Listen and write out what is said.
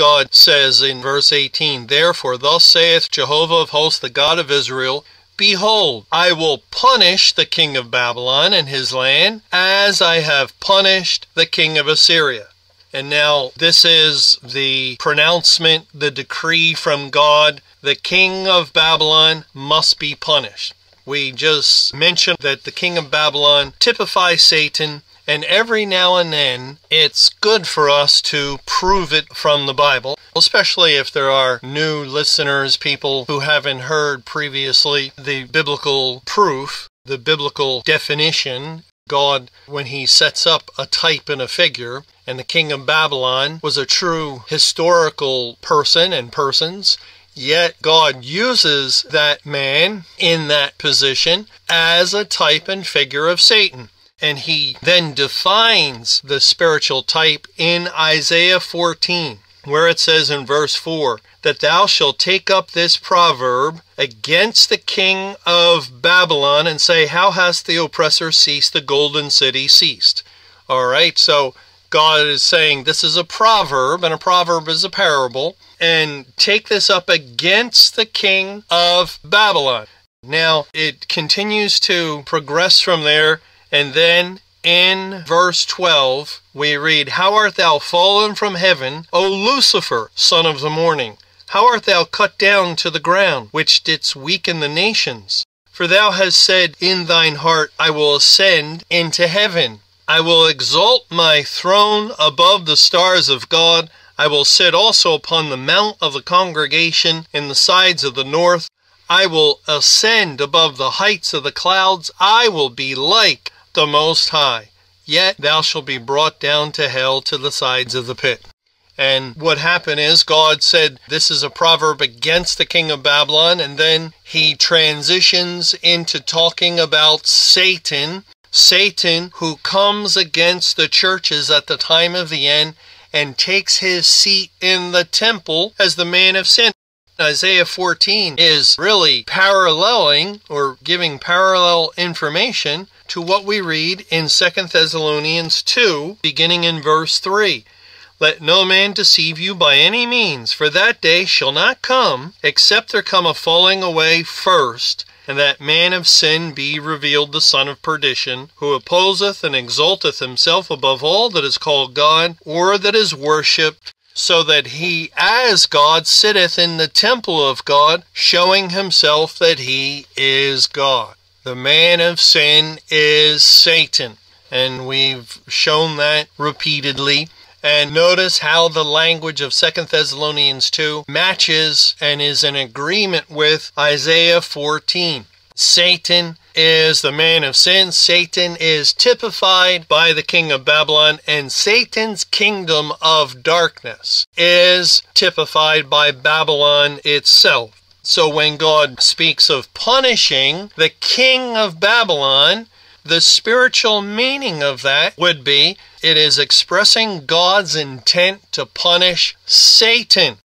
God says in verse 18, "Therefore thus saith Jehovah of hosts, the God of Israel, Behold, I will punish the king of Babylon and his land, as I have punished the king of Assyria." And now this is the pronouncement, the decree from God. The king of Babylon must be punished. We just mentioned that the king of Babylon typifies Satan, and every now and then it's good for us to prove it from the Bible, especially if there are new listeners, people who haven't heard previously the biblical proof, the biblical definition. God, when he sets up a type and a figure, and the king of Babylon was a true historical person and persons, yet God uses that man in that position as a type and figure of Satan. And he then defines the spiritual type in Isaiah 14, where it says in verse 4, "That thou shalt take up this proverb against the king of Babylon and say, How hast the oppressor ceased, the golden city ceased." All right, so God is saying this is a proverb, and a proverb is a parable, and take this up against the king of Babylon. Now, it continues to progress from there, and then in verse 12, we read, "How art thou fallen from heaven, O Lucifer, son of the morning? How art thou cut down to the ground, which didst weaken the nations? For thou hast said in thine heart, I will ascend into heaven. I will exalt my throne above the stars of God. I will sit also upon the mount of the congregation in the sides of the north. I will ascend above the heights of the clouds. I will be like the Most High. Yet thou shalt be brought down to hell, to the sides of the pit." And what happened is God said this is a proverb against the king of Babylon, and then he transitions into talking about Satan. Satan, who comes against the churches at the time of the end and takes his seat in the temple as the man of sin. Isaiah 14 is really paralleling or giving parallel information to what we read in 2 Thessalonians 2, beginning in verse 3. "Let no man deceive you by any means, for that day shall not come, except there come a falling away first, and that man of sin be revealed, the son of perdition, who opposeth and exalteth himself above all that is called God, or that is worshipped, so that he as God sitteth in the temple of God, showing himself that he is God." The man of sin is Satan, and we've shown that repeatedly. And notice how the language of 2 Thessalonians 2 matches and is in agreement with Isaiah 14. Satan is the man of sin. Satan is typified by the king of Babylon, and Satan's kingdom of darkness is typified by Babylon itself. So when God speaks of punishing the king of Babylon, the spiritual meaning of that would be it is expressing God's intent to punish Satan.